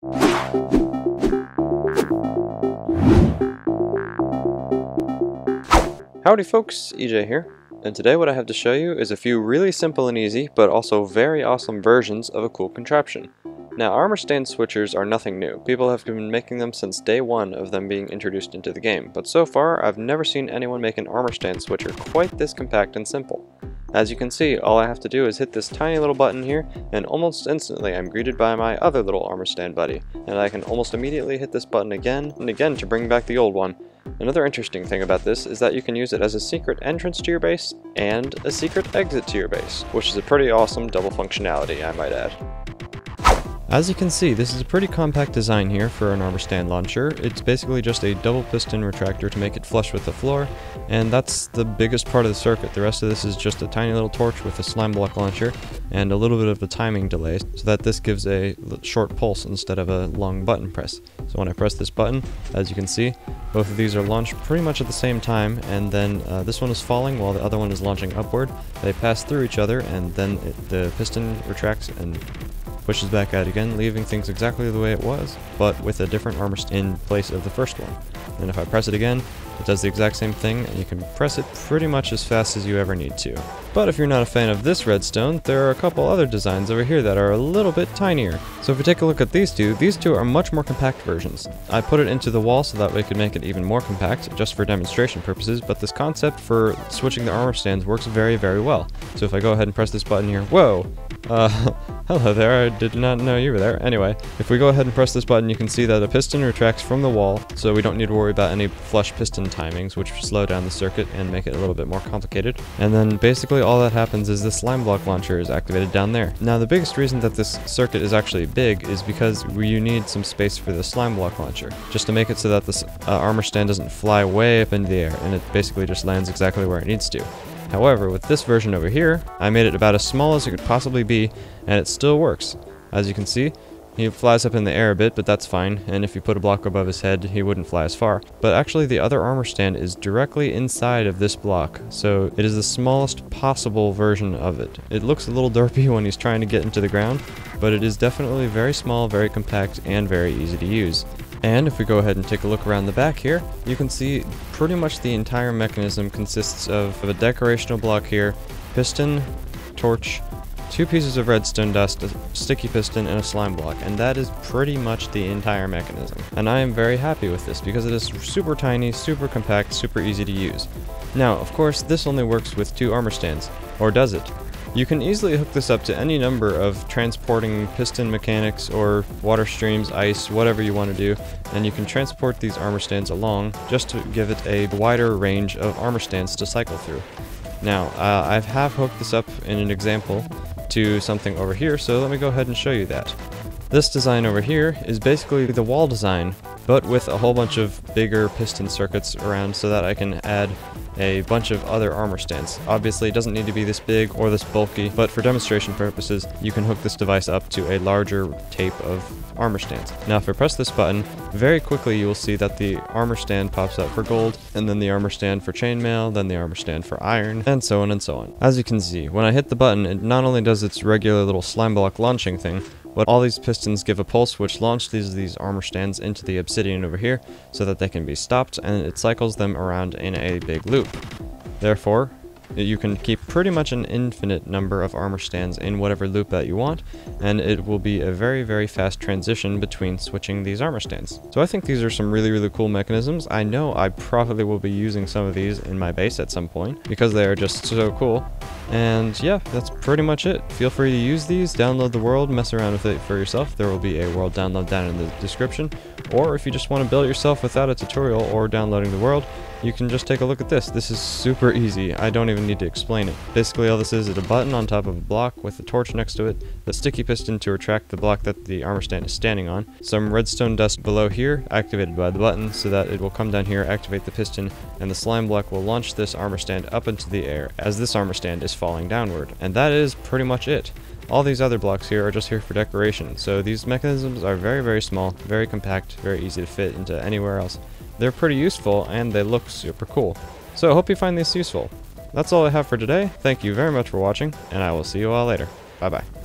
Howdy folks, EJ here, and today what I have to show you is a few really simple and easy, but also very awesome versions of a cool contraption. Now, armor stand switchers are nothing new. People have been making them since day one of them being introduced into the game, but so far I've never seen anyone make an armor stand switcher quite this compact and simple. As you can see, all I have to do is hit this tiny little button here, and almost instantly I'm greeted by my other little armor stand buddy, and I can almost immediately hit this button again and again to bring back the old one. Another interesting thing about this is that you can use it as a secret entrance to your base and a secret exit to your base, which is a pretty awesome double functionality, I might add. As you can see, this is a pretty compact design here for an armor stand launcher. It's basically just a double piston retractor to make it flush with the floor, and that's the biggest part of the circuit. The rest of this is just a tiny little torch with a slime block launcher and a little bit of a timing delay so that this gives a short pulse instead of a long button press. So when I press this button, as you can see, both of these are launched pretty much at the same time, and then this one is falling while the other one is launching upward. They pass through each other, and then the piston retracts and pushes back out again, leaving things exactly the way it was, but with a different armor in place of the first one. And if I press it again, it does the exact same thing, and you can press it pretty much as fast as you ever need to. But if you're not a fan of this redstone, there are a couple other designs over here that are a little bit tinier. So if we take a look at these two are much more compact versions. I put it into the wall so that we could make it even more compact, just for demonstration purposes, but this concept for switching the armor stands works very, very well. So if I go ahead and press this button here, whoa! Hello there, I did not know you were there. Anyway, if we go ahead and press this button, you can see that a piston retracts from the wall, so we don't need to worry about any flush piston timings, which slow down the circuit and make it a little bit more complicated. And then basically all that happens is the slime block launcher is activated down there. Now the biggest reason that this circuit is actually big is because you need some space for the slime block launcher, just to make it so that this armor stand doesn't fly way up into the air, and it basically just lands exactly where it needs to. However, with this version over here, I made it about as small as it could possibly be, and it still works. As you can see, he flies up in the air a bit, but that's fine, and if you put a block above his head, he wouldn't fly as far. But actually the other armor stand is directly inside of this block, so it is the smallest possible version of it. It looks a little derpy when he's trying to get into the ground, but it is definitely very small, very compact, and very easy to use. And if we go ahead and take a look around the back here, you can see pretty much the entire mechanism consists of a decorational block here, piston, torch, 2 pieces of redstone dust, a sticky piston, and a slime block, and that is pretty much the entire mechanism. And I am very happy with this because it is super tiny, super compact, super easy to use. Now, of course, this only works with 2 armor stands, or does it? You can easily hook this up to any number of transporting piston mechanics or water streams, ice, whatever you want to do, and you can transport these armor stands along just to give it a wider range of armor stands to cycle through. Now, I have hooked this up in an example to something over here, so let me go ahead and show you that. This design over here is basically the wall design, but with a whole bunch of bigger piston circuits around so that I can add a bunch of other armor stands. Obviously it doesn't need to be this big or this bulky, but for demonstration purposes you can hook this device up to a larger tape of armor stands. Now if I press this button, very quickly you will see that the armor stand pops up for gold, and then the armor stand for chainmail, then the armor stand for iron, and so on and so on. As you can see, when I hit the button, it not only does its regular little slime block launching thing, but all these pistons give a pulse which launch these armor stands into the obsidian over here so that they can be stopped, and it cycles them around in a big loop. Therefore, you can keep pretty much an infinite number of armor stands in whatever loop that you want, and it will be a very, very fast transition between switching these armor stands. So I think these are some really, really cool mechanisms. I know I probably will be using some of these in my base at some point because they are just so cool. And yeah, that's pretty much it. Feel free to use these, download the world, mess around with it for yourself. There will be a world download down in the description. Or if you just want to build it yourself without a tutorial or downloading the world, you can just take a look at this. This is super easy. I don't even need to explain it. Basically all this is a button on top of a block with a torch next to it, the sticky piston to retract the block that the armor stand is standing on, some redstone dust below here activated by the button so that it will come down here, activate the piston, and the slime block will launch this armor stand up into the air as this armor stand is falling downward. And that is pretty much it. All these other blocks here are just here for decoration, so these mechanisms are very, very small, very compact, very easy to fit into anywhere else. They're pretty useful, and they look super cool. So I hope you find these useful. That's all I have for today. Thank you very much for watching, and I will see you all later. Bye bye.